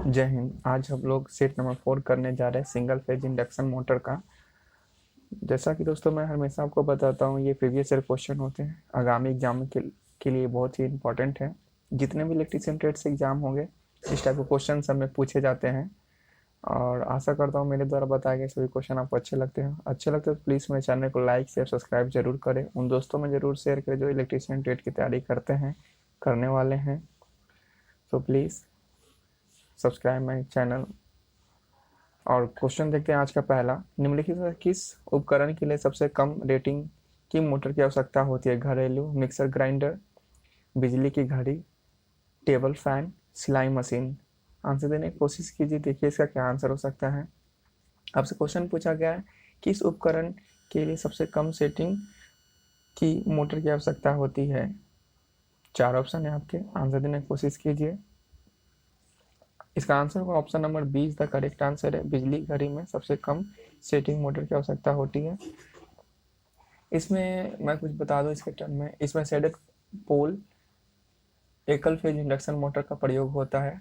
जय हिंद। आज हम लोग सेट नंबर 4 करने जा रहे हैं सिंगल फेज इंडक्शन मोटर का। जैसा कि दोस्तों मैं हमेशा आपको बताता हूँ, ये प्रीवियस ईयर क्वेश्चन होते हैं, आगामी एग्जाम के लिए बहुत ही इंपॉर्टेंट है। जितने भी इलेक्ट्रीशियन ट्रेड से एग्जाम होंगे इस टाइप के क्वेश्चन हमें पूछे जाते हैं, और आशा करता हूँ मेरे द्वारा बताए गए सभी क्वेश्चन आपको अच्छे लगते हैं। अच्छे लगते हैं तो प्लीज़ मेरे चैनल को लाइक शेयर सब्सक्राइब जरूर करें, उन दोस्तों में जरूर शेयर करें जो इलेक्ट्रीशियन ट्रेड की तैयारी करते हैं, करने वाले हैं। तो प्लीज़ सब्सक्राइब माई चैनल। और क्वेश्चन देखते हैं आज का पहला। निम्नलिखित में किस उपकरण के लिए सबसे कम रेटिंग की मोटर की आवश्यकता होती है? घरेलू मिक्सर ग्राइंडर, बिजली की घड़ी, टेबल फैन, सिलाई मशीन। आंसर देने की कोशिश कीजिए, देखिए इसका क्या आंसर हो सकता है। आपसे क्वेश्चन पूछा गया है किस उपकरण के लिए सबसे कम सेटिंग की मोटर की आवश्यकता होती है। 4 ऑप्शन है आपके, आंसर देने की कोशिश कीजिए। इसका आंसर होगा option number 20 the correct answer है। बिजली घड़ी में सबसे कम सेटिंग मोटर की आवश्यकता होती है। इसमें मैं कुछ बता दूं इसके टर्म में, इसमें शेडेड पोल एकल फेज इंडक्शन मोटर का प्रयोग होता है।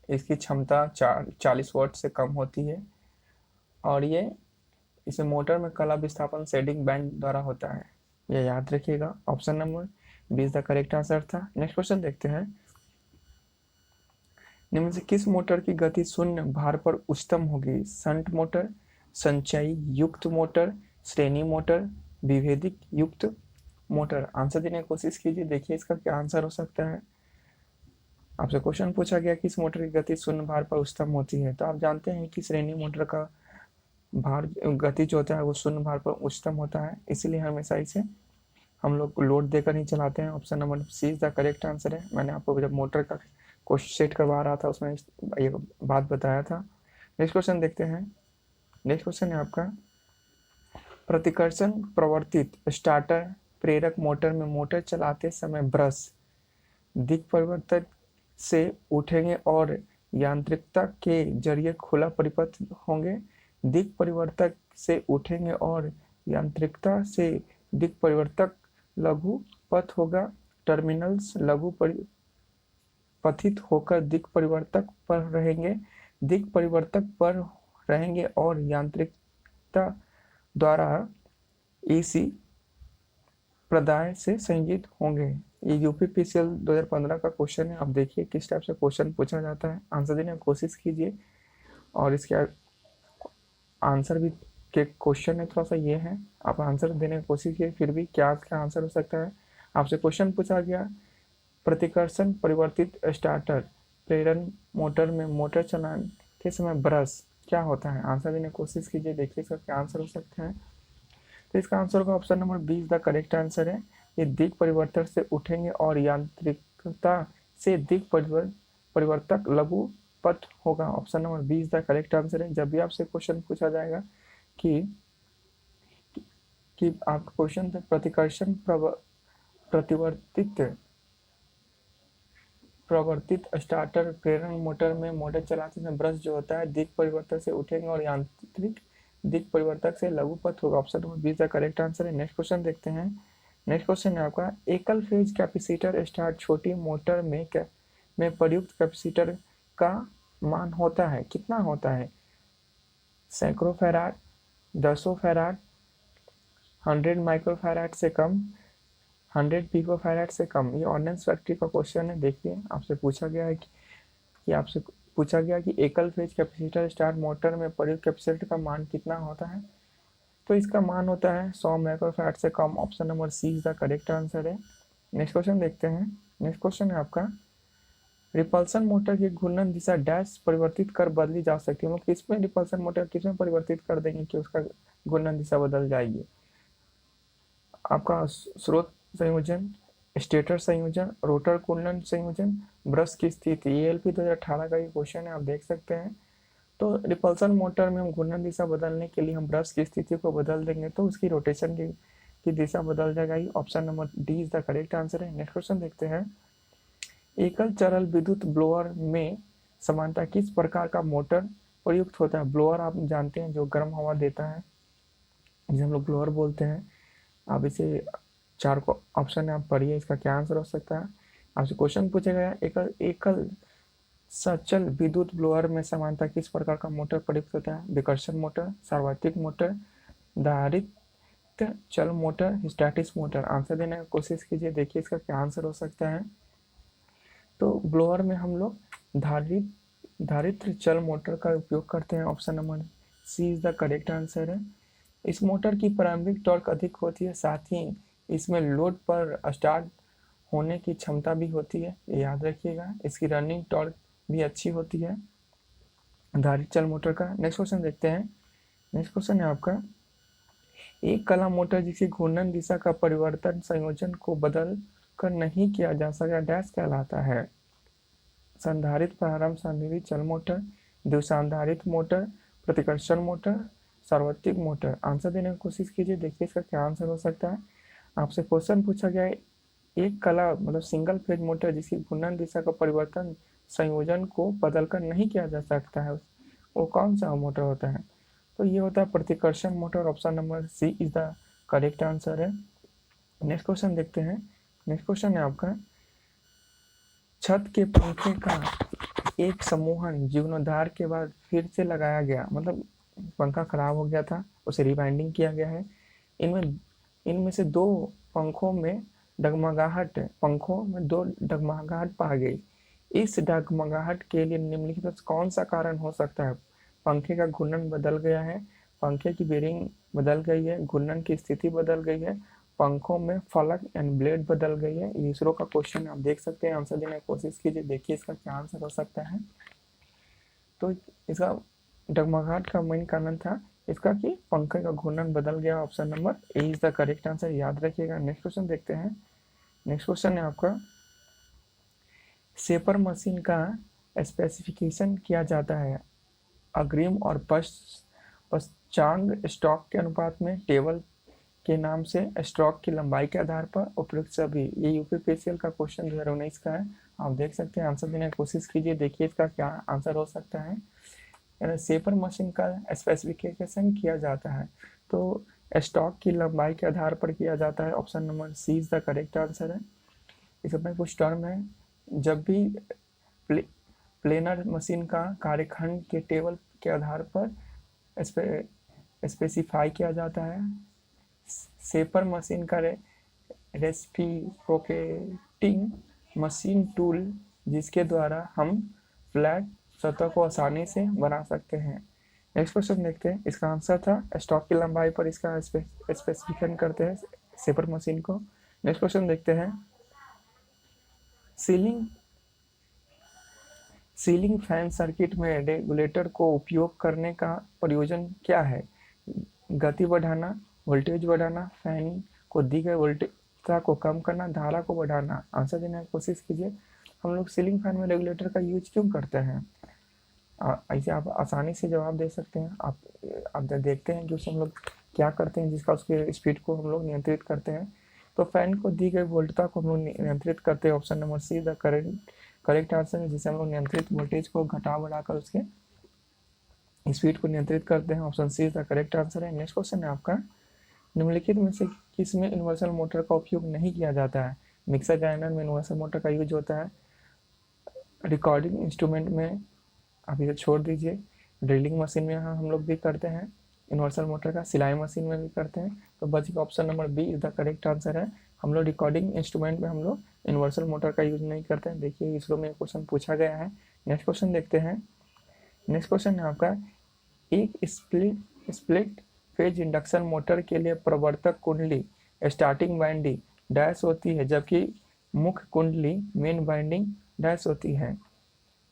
इसकी क्षमता 40 वाट से कम होती है, और ये इसे मोटर में कला विस्थापन शेडिंग बैंड द्वारा होता है। ये याद रखिएगा, option number 20 the correct answer था। नेक्स्ट क्वेश्चन देखते हैं। निम्न से किस मोटर की गति शून्य भार पर उच्चतम होगी? संट मोटर, संचयी युक्त मोटर, श्रेणी मोटर, विभेदिक युक्त मोटर। आंसर देने की कोशिश कीजिए, देखिए इसका क्या आंसर हो सकता है। आपसे क्वेश्चन पूछा गया किस मोटर की गति शून्य भार पर उच्चतम होती है, तो आप जानते हैं कि श्रेणी मोटर का भार गति जो होता है वो शून्य भार पर उच्चतम होता है, इसीलिए हमेशा इसे हम लोग लोड देकर ही चलाते हैं। Option number C is the correct answer है। मैंने आपको जब मोटर का क्वेश्चन सेट करवा रहा था उसमें ये बात बताया था। नेक्स्ट क्वेश्चन देखते हैं। नेक्स्ट क्वेश्चन है आपका, प्रतिकर्षण प्रवर्तित स्टार्टर प्रेरक मोटर में मोटर चलाते समय ब्रश दिक परिवर्तक से उठेंगे और यांत्रिकता के जरिए खुला परिपथ होंगे। दिक परिवर्तक से उठेंगे और यांत्रिकता से दिक परिवर्तक लघु पथ होगा। टर्मिनल्स लघु पथित होकर दिक परिवर्तक पर रहेंगे, दिक परिवर्तक पर रहेंगे और यांत्रिकता द्वारा एसी प्रदाय से संयोजित होंगे। ये यूपीपीसीएल 2015 का क्वेश्चन है। आप देखिए किस टाइप से क्वेश्चन पूछा जाता है, आंसर देने की कोशिश कीजिए। और इसके आंसर भी के क्वेश्चन है थोड़ा सा ये है, आप आंसर देने की कोशिश कीजिए, फिर भी क्या इसका आंसर हो सकता है। आपसे क्वेश्चन पूछा गया प्रतिकर्षण परिवर्तित स्टार्टर प्रेरण मोटर में मोटर चलाने के समय ब्रश क्या होता है? आंसर देने की कोशिश कीजिए, देखिए इसका क्या आंसर हो सकता है। तो इसका आंसर होगा option number 20 the correct answer है। ये दिक परिवर्तक से उठेंगे और यांत्रिकता से दिक परिवर्तक लघु पथ होगा। Option number 20 the correct answer है। जब भी आपसे क्वेश्चन पूछा जाएगा कि आपका क्वेश्चन प्रतिकर्षण प्रतिवर्तित प्रवर्तित स्टार्टर प्रेरण मोटर में मोटर चलाते समय ब्रश जो होता है दिक परिवर्तक से उठेंगे और यांत्रिक दिक परिवर्तक से लघु पथ होगा। ऑप्शन नंबर 20 का करेक्ट आंसर है। नेक्स्ट क्वेश्चन देखते हैं। नेक्स्ट क्वेश्चन है आपका, एकल फेज कैपेसिटर स्टार्ट छोटी मोटर में प्रयुक्त कैपेसिटर का मान होता है, कितना होता है? सैकड़ों फैराड, 10 फैराड, 100 माइक्रोफैराड से कम, 100 पिकोफैराड से कम। ये ऑर्डिनेंस फैक्ट्री का क्वेश्चन है। देखिए आपसे पूछा गया है कि आपसे पूछा गया कि एकल फेज कैपेसिटर स्टार्ट मोटर में प्रयुक्त कैपेसिटर का मान कितना होता है, तो इसका मान होता है 100 माइक्रोफैराड से कम। Option number C is the correct answer है। नेक्स्ट क्वेश्चन देखते हैं। नेक्स्ट क्वेश्चन है आपका, रिपल्सन मोटर की घूर्णन दिशा डैश परिवर्तित कर बदली जा सकती है। मतलब किसमें रिपल्सन मोटर किसमें परिवर्तित कर देंगे कि उसका घूर्णन दिशा बदल जाएगी? आपका स्रोत संयोजन, स्टेटर संयोजन, रोटर कुंडल संयोजन, ब्रश की स्थिति। ये एलपी 2018 का ये क्वेश्चन है, आप देख सकते हैं। तो रिपल्सन मोटर में हम घूर्णन दिशा बदलने के लिए हम ब्रश की स्थिति को बदल देंगे तो उसकी रोटेशन की दिशा बदल जाएगी। Option number D is the correct answer है। नेक्स्ट क्वेश्चन देखते हैं। एकल चरल विद्युत ब्लोअर में समानता किस प्रकार का मोटर प्रयुक्त होता है? ब्लोअर आप जानते हैं जो गर्म हवा देता है, जिसे हम लोग ब्लोअर बोलते हैं। आप इसे 4 को ऑप्शन आप पढ़िए, इसका क्या आंसर हो सकता है। आपसे क्वेश्चन पूछा गया एकल एकल सचल विद्युत ब्लोअर में सामान्यतः किस प्रकार का मोटर प्रयुक्त होता है? विकर्षण मोटर, सार्वत्रिक मोटर, धारित चल मोटर, स्टैटिक मोटर। आंसर देने की कोशिश कीजिए, देखिए इसका क्या आंसर हो सकता है। तो ब्लोअर में हम लोग धारित चल मोटर का उपयोग करते हैं। Option number C is the correct answer है। इस मोटर की प्रारंभिक टॉर्क अधिक होती है, साथ ही इसमें लोड पर स्टार्ट होने की क्षमता भी होती है, ये याद रखिएगा। इसकी रनिंग टॉर्क भी अच्छी होती है धारित चल मोटर का। नेक्स्ट क्वेश्चन देखते हैं। नेक्स्ट क्वेश्चन है आपका, एक कला मोटर जिसकी घूर्णन दिशा का परिवर्तन संयोजन को बदल कर नहीं किया जा सकता डैश कहलाता है? संधारित प्रारंभ संधारित चल मोटर, द्विसंधारित मोटर, प्रतिकर्षण मोटर, सार्वत्रिक मोटर। आंसर देने की कोशिश कीजिए, देखिए इसका क्या आंसर हो सकता है। आपसे क्वेश्चन पूछा गया है, एक कला मतलब सिंगल फेज मोटर जिसकी घूर्णन दिशा का परिवर्तन संयोजन को बदलकर नहीं किया जा सकता है, वो कौन सा मोटर होता है? तो ये होता है प्रतिकर्षण motor. Option number C is the correct answer है। नेक्स्ट क्वेश्चन देखते हैं। नेक्स्ट क्वेश्चन है आपका, छत के पंखे का एक समूहन जीर्णोद्धार के बाद फिर से लगाया गया, मतलब पंखा खराब हो गया था, उसे रिवाइंडिंग किया गया है। इनमें से दो पंखों में डगमगाहट पा गई। इस डगमगाहट के लिए निम्नलिखित कौन सा कारण हो सकता है? पंखे का घूर्णन बदल गया है, पंखे की बेरिंग बदल गई है, घूर्णन की स्थिति बदल गई है, पंखों में फलक एंड ब्लेड बदल गई है। इसरो का क्वेश्चन आप देख सकते हैं, आंसर देने की कोशिश कीजिए, देखिए इसका क्या आंसर हो सकता है। तो इसका डगमगाहट का मेन कारण था इसका कि पंखे का घूर्णन बदल गया। Option number A is the correct answer, याद रखिएगा। नेक्स्ट क्वेश्चन देखते हैं। नेक्स्ट क्वेश्चन है आपका, शेपर मशीन का स्पेसिफिकेशन किया जाता है अग्रिम और पश्चांग स्टॉक के अनुपात में, टेबल के नाम से, स्टॉक की लंबाई के आधार पर, उपयुक्त सभी। ये यूपीपीएससी का क्वेश्चन 2019 का है, आप देख सकते हैं। आंसर देने की कोशिश कीजिए, देखिए इसका क्या आंसर हो सकता है। शेपर मशीन का स्पेसिफिकेशन किया जाता है तो स्टॉक की लंबाई के आधार पर किया जाता है। Option number C is the correct answer है। इसमें कुछ टर्म है, जब भी प्लेनर मशीन का कार्यखंड के टेबल के आधार पर स्पेसिफाई किया जाता है। शेपर मशीन का रेसिप्रोकेटिंग मशीन टूल जिसके द्वारा हम फ्लैट सतह को आसानी से बना सकते हैं। नेक्स्ट क्वेश्चन देखते हैं, इसका आंसर था स्टॉक की लंबाई पर इसका स्पेसिफिकेशन करते हैं शेपर मशीन को। नेक्स्ट क्वेश्चन देखते हैं, सीलिंग फैन सर्किट में रेगुलेटर को उपयोग करने का प्रयोजन क्या है? गति बढ़ाना, वोल्टेज बढ़ाना, फैन को दी गई वोल्टेज को कम करना, धारा को बढ़ाना। आंसर देने की कोशिश कीजिए। हम लोग सीलिंग फैन में रेगुलेटर का यूज क्यों करते हैं? ऐसे आप आसानी से जवाब दे सकते हैं। आप देखते हैं कि उससे हम लोग क्या करते हैं, जिसका उसके स्पीड को हम लोग नियंत्रित करते हैं। तो फैन को दी गई वोल्टता को हम लोग नियंत्रित करते हैं। Option number see the correct answer है, जिससे हम लोग नियंत्रित वोल्टेज को घटा बढ़ाकर उसके स्पीड को नियंत्रित करते हैं। Option see the correct answer है। नेक्स्ट क्वेश्चन है आपका, निम्नलिखित में से किस में यूनिवर्सल मोटर का उपयोग नहीं किया जाता है? मिक्सर ग्राइंडर में यूनिवर्सल मोटर का यूज होता है, रिकॉर्डिंग इंस्ट्रूमेंट में आप इसे छोड़ दीजिए, ड्रिलिंग मशीन में हम लोग भी करते हैं यूनिवर्सल मोटर का, सिलाई मशीन में भी करते हैं। तो बच गया option number B is the correct answer है। हम लोग रिकॉर्डिंग इंस्ट्रूमेंट में हम लोग यूनिवर्सल मोटर का यूज नहीं करते हैं। देखिए इसरो में क्वेश्चन पूछा गया है। नेक्स्ट क्वेश्चन देखते हैं। नेक्स्ट क्वेश्चन है आपका, एक स्प्लिट फेज इंडक्शन मोटर के लिए प्रवर्तक कुंडली स्टार्टिंग वाइंडिंग डैश होती है, जबकि मुख्य कुंडली मेन वाइंडिंग डैश होती है।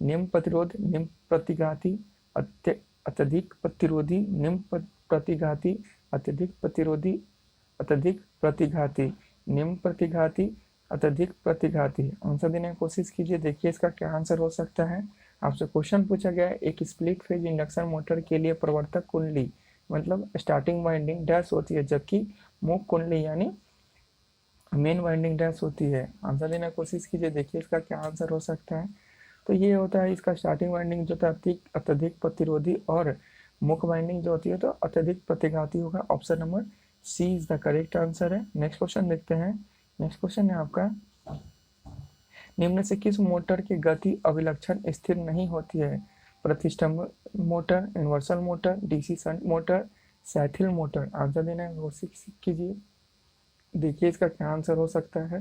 निम्न प्रतिरोध, निम्न प्रतिघाती, अत्यधिक प्रतिरोधी, निम्न प्रतिघाती, अत्यधिक प्रतिरोधी, अत्यधिक प्रतिघाती, निम्न प्रतिघाती, अत्यधिक प्रतिघाती। आंसर देने की कोशिश कीजिए, देखिए इसका क्या आंसर हो सकता है। आपसे क्वेश्चन पूछा गया है, एक स्प्लिट फेज इंडक्शन मोटर के लिए प्रवर्तक कुंडली मतलब स्टार्टिंग वाइंडिंग डैश होती है, जबकि मुख्य कुंडली यानी मेन वाइंडिंग डैश होती है। आंसर देने की कोशिश कीजिए, देखिए इसका क्या आंसर हो सकता है। तो ये होता है इसका स्टार्टिंग वाइंडिंग जो था अत्यधिक प्रतिरोधी और मुख्य वाइंडिंग जो होती है तो अत्यधिक प्रतिघाती होगा। Option number C is the correct answer है। नेक्स्ट क्वेश्चन देखते हैं। नेक्स्ट क्वेश्चन है आपका, निम्न से किस मोटर की गति अभिलक्षण स्थिर नहीं होती है? प्रतिष्ठम्भ motor, universal motor, DC shunt motor, सैथिल मोटर। आंसर देना है, कोशिश कीजिए। देखिए इसका क्या आंसर हो सकता है।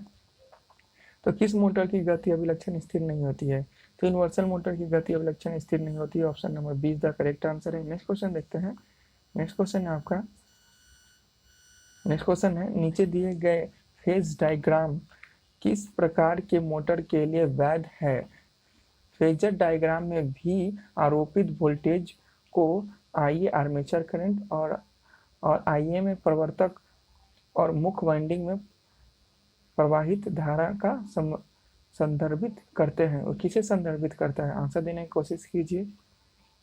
तो किस मोटर की गति अभिलक्षण स्थिर नहीं होती है? तो यूनिवर्सल मोटर की गति अभिलक्षण स्थिर नहीं होती है। Option number 20 the correct answer है। नेक्स्ट क्वेश्चन देखते हैं। नेक्स्ट क्वेश्चन है आपका, नेक्स्ट क्वेश्चन है, नीचे दिए गए फेज डायग्राम किस प्रकार के मोटर के लिए वैध है? फेजर डायग्राम में भी आरोपित वोल्टेज को आईए आर्मेचर करंट और आईए में प्रवर्तक और मुख्य वाइंडिंग में प्रवाहित धारा का संदर्भित करते हैं। और किसे संदर्भित करता है? आंसर देने की कोशिश कीजिए,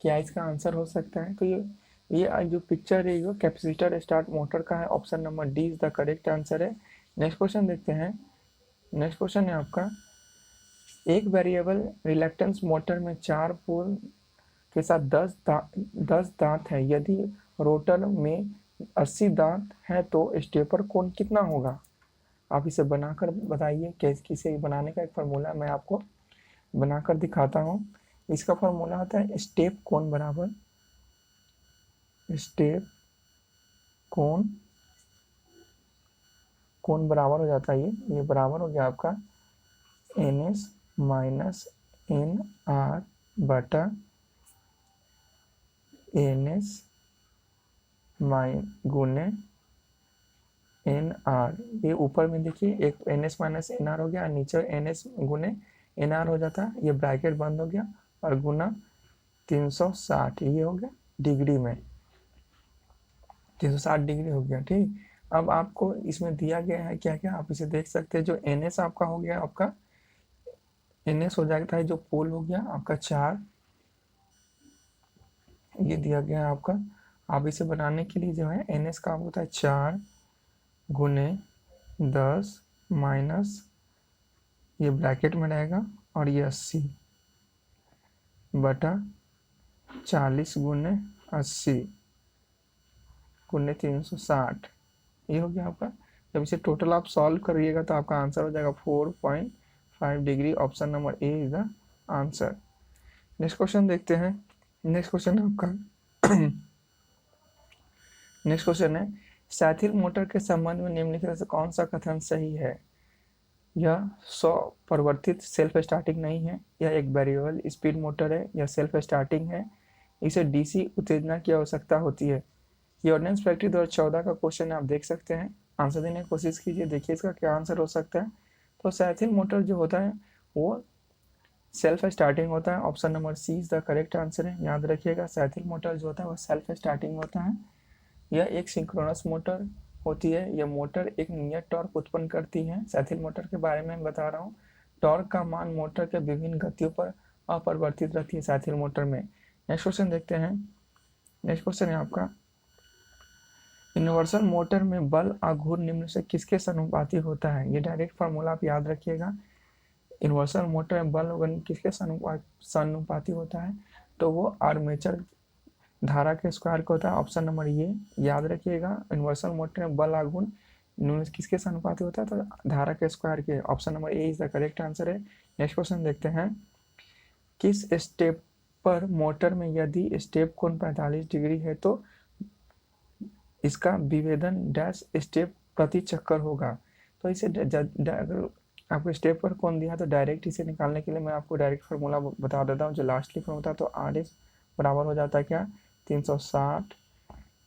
क्या इसका आंसर हो सकता है। तो ये जो पिक्चर है ये कैपेसिटर स्टार्ट मोटर का है। Option number D is the correct answer है। नेक्स्ट क्वेश्चन देखते हैं। नेक्स्ट क्वेश्चन है आपका, एक वेरिएबल रिलक्टेंस मोटर में 4 पोल के साथ 10 दांत है। यदि रोटर में 80 दांत है तो स्टेपर कोण कितना होगा? आप इसे बनाकर बताइए। कैसे इसे बनाने का एक फार्मूला मैं आपको बनाकर दिखाता हूँ। इसका फार्मूला होता है स्टेप कोण बराबर स्टेप कोण बराबर हो जाता है ये बराबर हो गया आपका NS माइनस NR बटा NS गुने NR। ये ऊपर में देखिए एक NS माइनस NR हो गया, नीचे NS गुने NR हो जाता है। ये ब्रैकेट बंद हो गया और गुना 360 ये हो गया डिग्री में, 360 डिग्री हो गया। ठीक, अब आपको इसमें दिया गया है क्या क्या, आप इसे देख सकते हैं। जो NS आपका हो गया, आपका NS हो जाता है जो पोल हो गया आपका 4, ये दिया गया है आपका। आप इसे बनाने के लिए जो है NS का होता है 4 गुने 10 माइनस ये ब्रैकेट में रहेगा और ये 80 बटा 40 गुने 80 गुने 360 ये हो गया आपका। जब इसे टोटल आप सॉल्व करिएगा तो आपका आंसर हो जाएगा 4.5 degree. Option number A is the answer. Next question देखते हैं। नेक्स्ट क्वेश्चन आपका नेक्स्ट क्वेश्चन है, सैथिल मोटर के संबंध में निम्नलिखित से कौन सा कथन सही है? यह स्वप्रवर्तित सेल्फ स्टार्टिंग नहीं है, यह एक वेरिएबल स्पीड मोटर है, यह सेल्फ स्टार्टिंग है, इसे डीसी उत्तेजना की आवश्यकता होती है। ये ऑर्डिनेंस फैक्ट्री 2014 का क्वेश्चन आप देख सकते हैं। आंसर देने की कोशिश कीजिए, देखिए इसका क्या आंसर हो सकता है। तो सैथिल मोटर जो होता है वो सेल्फ स्टार्टिंग होता है। Option number C is the correct answer है। याद रखिएगा, सैथिल मोटर जो होता है वो सेल्फ स्टार्टिंग होता है। यह एक सिंक्रोनस मोटर होती है। यह मोटर एक नियत टॉर्क उत्पन्न करती है। सैथिल मोटर के बारे में बता रहा हूँ। टॉर्क का मान मोटर के विभिन्न गतियों पर अपरिवर्तित रहती है सैथिल मोटर में। नेक्स्ट क्वेश्चन देखते हैं। नेक्स्ट क्वेश्चन है आपका, यूनिवर्सल मोटर में बल आघूर्ण निम्न से किसके समानुपाती होता है? ये डायरेक्ट फार्मूला आप याद रखिएगा। यूनिवर्सल मोटर में बल किसके समानुपाती होता है? तो वो आर्मेचर धारा के स्क्वायर को होता है। ऑप्शन नंबर ये याद रखिएगा। यूनिवर्सल मोटर में बल आघूर्ण किसके समानुपाती होता है? तो धारा के स्क्वायर के। Option number A is the correct answer है। नेक्स्ट क्वेश्चन देखते हैं, किस स्टेप पर मोटर में यदि स्टेप कोण 45 डिग्री है तो इसका विभेदन डैश स्टेप प्रति चक्कर होगा? तो इसे अगर आपको स्टेप पर कौन दिया तो डायरेक्ट इसे निकालने के लिए मैं आपको डायरेक्ट फार्मूला बता देता हूँ जो लास्टली फार्मूला था। तो RS बराबर हो जाता है क्या, 360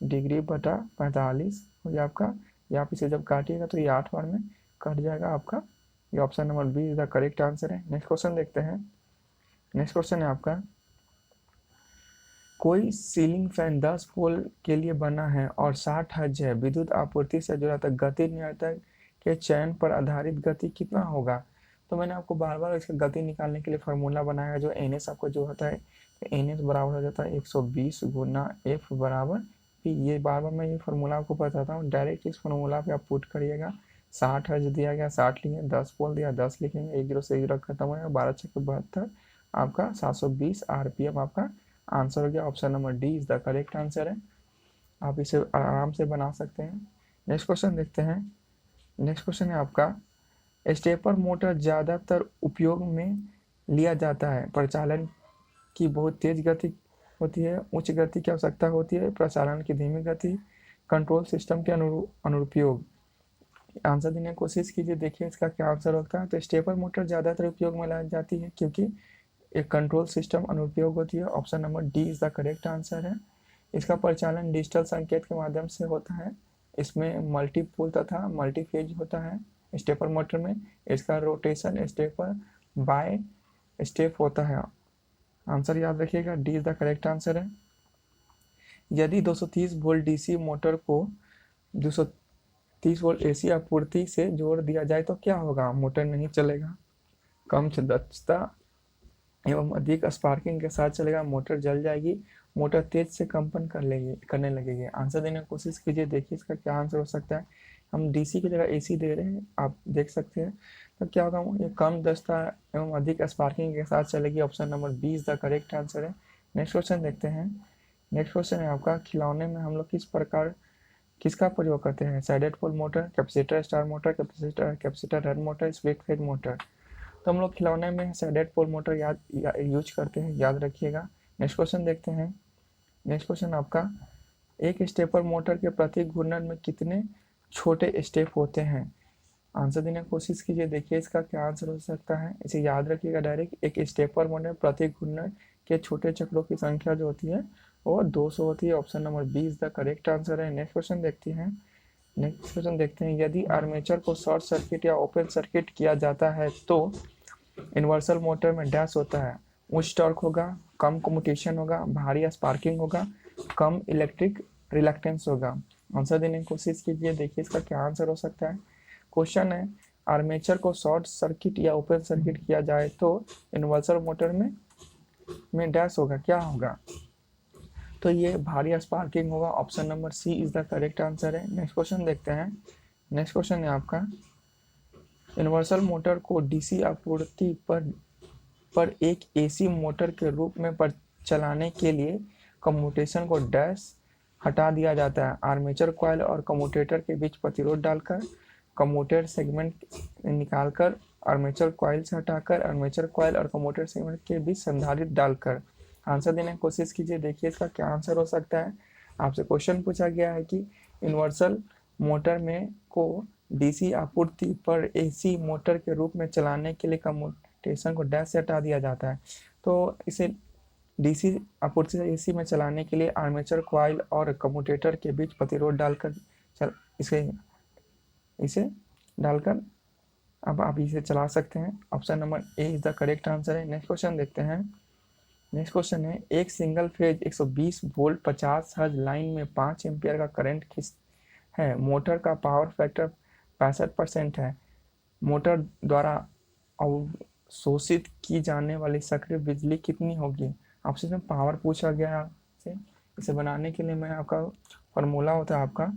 डिग्री बटा 45 हो गया आपका। ये आप इसे जब काटिएगा तो ये 8 बार में कट जाएगा आपका। ये option number B is the correct answer है। नेक्स्ट क्वेश्चन देखते हैं। नेक्स्ट क्वेश्चन है आपका, कोई सीलिंग फैन 10 पोल के लिए बना है और 60 हर्ट्ज है, विद्युत आपूर्ति से जुड़ा था, गति नियंत्रक के चयन पर आधारित गति कितना होगा? तो मैंने आपको बार बार इसका गति निकालने के लिए फार्मूला बनाया जो NS आपको जो होता है NS बराबर हो जाता है 120 गुना F बराबर P। ये बार बार मैं ये फार्मूला आपको बताता हूँ। डायरेक्ट इस फार्मूला पे आप पुट करिएगा। 60 हर्ट्ज दिया गया, 60 लिए, 10 पोल दिया, 10 लिखेंगे, 1 0 से 1 0 खत्म हो जाएगा, 12 6 72 आपका 720 RPM आपका आंसर हो गया। Option number D is the correct answer है। आप इसे आराम से बना सकते हैं। नेक्स्ट क्वेश्चन देखते हैं। नेक्स्ट क्वेश्चन है आपका, स्टेपर मोटर ज़्यादातर उपयोग में लिया जाता है। प्रचालन की बहुत तेज गति होती है, उच्च गति की आवश्यकता होती है, प्रचालन की धीमी गति, कंट्रोल सिस्टम के अनुपयोग। आंसर देने की कोशिश कीजिए, देखिए इसका क्या आंसर होता है। तो स्टेपर मोटर ज़्यादातर उपयोग में लाई जाती है क्योंकि एक कंट्रोल सिस्टम अनुपयोग होती है। Option number D is the correct answer है। इसका परिचालन डिजिटल संकेत के माध्यम से होता है। इसमें मल्टीपोल तथा मल्टीफेज होता है स्टेपर मोटर में। इसका रोटेशन स्टेपर बाय स्टेप होता है। आंसर याद रखिएगा, D is the correct answer है। यदि 230 वोल्ट डीसी मोटर को 230 वोल्ट एसी आपूर्ति से जोड़ दिया जाए तो क्या होगा? मोटर नहीं चलेगा, कम दक्षता एवं अधिक स्पार्किंग के साथ चलेगा, मोटर जल जाएगी, मोटर तेज से कंपन करने लगेगी। आंसर देने की कोशिश कीजिए, देखिए इसका क्या आंसर हो सकता है। हम डीसी की जगह एसी दे रहे हैं, आप देख सकते हैं। तो क्या होगा? ये कम दक्षता एवं अधिक स्पार्किंग के साथ चलेगी। Option number B is the correct answer है। नेक्स्ट क्वेश्चन देखते हैं। नेक्स्ट क्वेश्चन है आपका, खिलौने में हम लोग किसका प्रयोग करते हैं? Shaded pole motor, capacitor start motor, capacitor run motor, split phase motor. तो हम लोग खिलौने में साइडेड पोल मोटर यूज करते हैं, याद रखिएगा। नेक्स्ट क्वेश्चन देखते हैं। नेक्स्ट क्वेश्चन आपका, एक स्टेपर मोटर के प्रति घूर्णन में कितने छोटे स्टेप होते हैं? आंसर देने की कोशिश कीजिए, देखिए इसका क्या आंसर हो सकता है। इसे याद रखिएगा डायरेक्ट। एक स्टेपर मोटर प्रति घूर्णन के छोटे चक्रों की संख्या जो होती है वो 200 होती है। Option number B is the correct answer है। नेक्स्ट क्वेश्चन देखते हैं। नेक्स्ट क्वेश्चन देखते हैं, यदि आर्मेचर को शॉर्ट सर्किट या ओपन सर्किट किया जाता है तो इन्वर्सल मोटर में डैश होता है। उच्च टॉर्क होगा, कम कम्यूटेशन होगा, भारी स्पार्किंग होगा, कम इलेक्ट्रिक रिलक्टेंस होगा। आंसर देने की कोशिश कीजिए, देखिए इसका क्या आंसर हो सकता है। क्वेश्चन है, आर्मेचर को शॉर्ट सर्किट या ओपन सर्किट किया जाए तो इन्वर्सल मोटर में डैश होगा, क्या होगा? तो ये भारी स्पार्किंग होगा। Option number C is the correct answer है। नेक्स्ट क्वेश्चन देखते हैं। नेक्स्ट क्वेश्चन है आपका, इन्वर्सल मोटर को डीसी आपूर्ति पर एक एसी मोटर के रूप में चलाने के लिए कम्यूटेशन को डैश हटा दिया जाता है। आर्मेचर कॉइल और कम्यूटेटर के बीच प्रतिरोध डालकर, कम्यूटेटर सेगमेंट निकालकर, आर्मेचर कॉइल से हटाकर, आर्मेचर कॉइल और कम्यूटेटर सेगमेंट के बीच संधारित्र डालकर। आंसर देने की कोशिश कीजिए, देखिए इसका क्या आंसर हो सकता है। आपसे क्वेश्चन पूछा गया है कि इन्वर्सल मोटर में को डीसी आपूर्ति पर एसी मोटर के रूप में चलाने के लिए कम्यूटेशन को डैश से हटा दिया जाता है। तो इसे डीसी आपूर्ति से एसी में चलाने के लिए आर्मेचर कॉइल और कम्यूटेटर के बीच प्रतिरोध डालकर इसे डालकर अब आप इसे चला सकते हैं। Option number A is the correct answer है। नेक्स्ट क्वेश्चन देखते हैं। नेक्स्ट क्वेश्चन है, एक single phase 120 volt 50 hertz line में 5 एम्पियर का करंट है। मोटर का पावर फैक्टर 65% है। मोटर द्वारा अवशोषित की जाने वाली सक्रिय बिजली कितनी होगी? आपसे इसमें पावर पूछा गया है आपसे। इसे बनाने के लिए मैं आपका फार्मूला होता है आपका,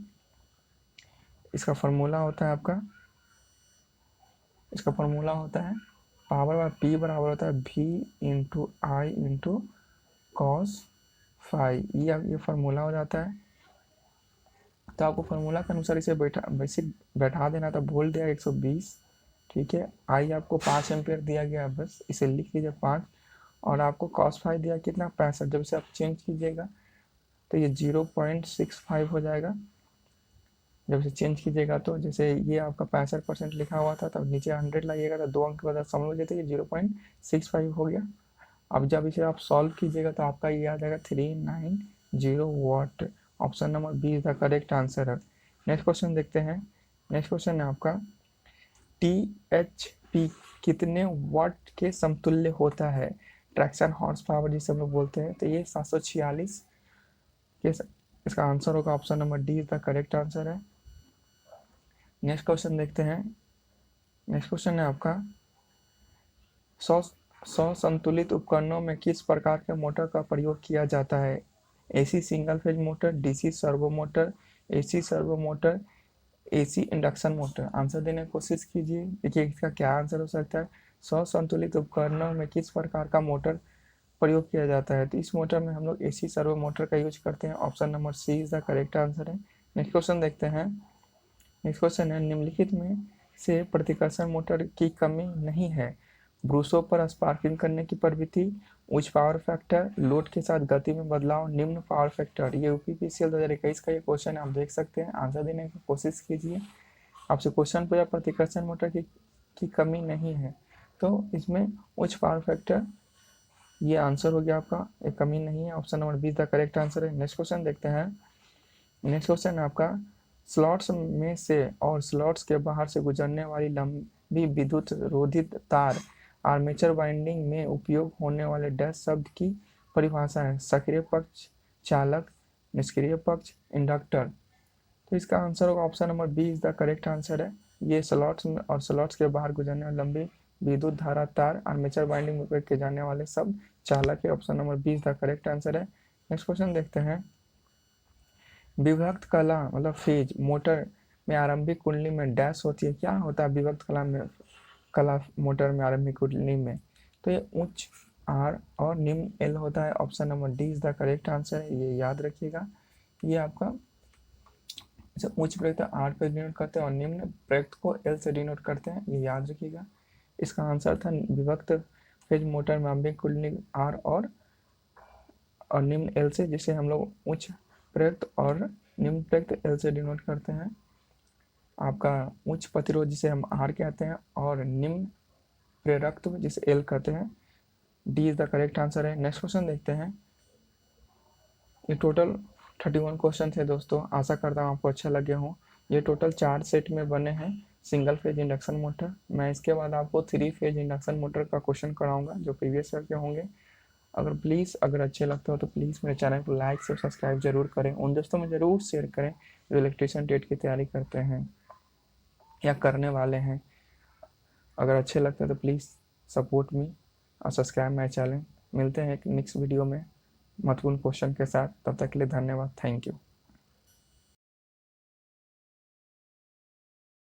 इसका फार्मूला होता है आपका, इसका फार्मूला होता है पावर बाय पी बराबर होता है v इंटू आई इंटू कॉस फाई। ये फार्मूला हो जाता है। तो आपको फार्मूला के अनुसार इसे बैठा देना था। वोल्ट दिया 120, ठीक है। आई आपको 5 एम्पियर दिया गया, बस इसे लिख लीजिए 5। और आपको कॉस फाई दिया कितना? 65। जब इसे आप चेंज कीजिएगा तो ये 0.65 हो जाएगा। जब इसे चेंज कीजिएगा तो जैसे ये आपका 65% लिखा हुआ था, तब नीचे 100 लाइएगा तो 2 अंक के बाद समझ लीजिए ये 0.65 हो गया। अब जब इसे आप सॉल्व कीजिएगा तो आपका ये आ जाएगा 390 watt. Option number B is the correct answer है। नेक्स्ट क्वेश्चन देखते हैं। नेक्स्ट क्वेश्चन है आपका, THP कितने वाट के समतुल्य होता है? ट्रैक्शन हॉर्स पावर जिसे हम लोग बोलते हैं। तो ये 746 के इसका आंसर होगा। Option number D is the correct answer है। नेक्स्ट क्वेश्चन देखते हैं। नेक्स्ट क्वेश्चन है आपका, 100 संतुलित उपकरणों में किस प्रकार के मोटर का प्रयोग किया जाता है? AC single phase motor, DC servo motor, AC servo motor, AC induction motor. Answer देने की कोशिश कीजिए, देखिए इसका क्या आंसर हो सकता है। 100 संतुलित उपकरणों में किस प्रकार का मोटर प्रयोग किया जाता है? तो इस मोटर में हम लोग एसी सर्वो मोटर का यूज करते हैं। Option number C is the correct answer है। नेक्स्ट क्वेश्चन देखते हैं। नेक्स्ट क्वेश्चन है, निम्नलिखित में से प्रतिकर्षण मोटर की कमी नहीं है। ब्रूसों पर स्पार्किंग करने की प्रवृत्ति, उच्च पावर फैक्टर, लोड के साथ गति में बदलाव, निम्न पावर फैक्टर। ये यूपीपीसीएल 2021 का ये क्वेश्चन आप देख सकते हैं, आंसर देने की कोशिश कीजिए। आपसे क्वेश्चन पूछा प्रतिकर्षण मोटर की कमी नहीं है, तो इसमें उच्च पावर फैक्टर ये आंसर हो गया आपका, एक कमी नहीं है। Option number 20 the correct answer है। नेक्स्ट क्वेश्चन देखते हैं। नेक्स्ट क्वेश्चन आपका, स्लॉट्स में से और स्लॉट्स के बाहर से गुजरने वाली लंबी विद्युत रोधित तार आर्मेचर वाइंडिंग में उपयोग होने वाले डैश शब्द की परिभाषा है। सक्रिय पक्ष, चालक, निष्क्रिय पक्ष, इंडक्टर। तो इसका आंसर होगा option number B is the correct answer है। ये स्लॉट्स में और स्लॉट्स के बाहर गुजरने वाली लंबी विद्युत धारा तार आर्मेचर वाइंडिंग में उपयोग किए जाने वाले सब चालक है। Option number B is the correct answer है। नेक्स्ट क्वेश्चन देखते हैं। विभक्त कला मतलब फेज मोटर में आरंभिक कुंडली में डैश होती है। क्या होता है विभक्त कला मोटर में आरंभिक कुंडली में? तो ये उच्च आर और निम्न एल होता है। Option number D is the correct answer है, ये याद रखिएगा। ये आपका उच्च प्रयुक्त आर पे डिनोट करते हैं और निम्न प्रयुक्त को एल से डिनोट करते हैं, ये याद रखिएगा। इसका आंसर था विभक्त फेज मोटर में आरंभिक कुंडली आर और निम्न एल से, जिसे हम लोग उच्च प्रयुक्त और निम्न प्रयुक्त एल से डिनोट करते हैं। आपका उच्च प्रतिरोध जिसे हम आर कहते हैं और निम्न प्रेरकत्व जिसे एल कहते हैं। D is the correct answer है। नेक्स्ट क्वेश्चन देखते हैं। ये टोटल 31 क्वेश्चन थे दोस्तों, आशा करता हूँ आपको अच्छा लगे हों। ये टोटल 4 सेट में बने हैं सिंगल फेज इंडक्शन मोटर। मैं इसके बाद आपको 3 फेज इंडक्शन मोटर का क्वेश्चन कराऊंगा जो प्रीवियस ईयर के होंगे। अगर अच्छे लगते हो तो प्लीज़ मेरे चैनल को लाइक से सब्सक्राइब जरूर करें, उन दोस्तों में ज़रूर शेयर करें जो इलेक्ट्रीशियन टेट की तैयारी करते हैं या करने वाले हैं। अगर अच्छे लगते हैं तो प्लीज़ सपोर्ट मी और सब्सक्राइब माई चैनल। मिलते हैं एक नेक्स्ट वीडियो में महत्वपूर्ण क्वेश्चन के साथ, तब तक के लिए धन्यवाद, थैंक यू।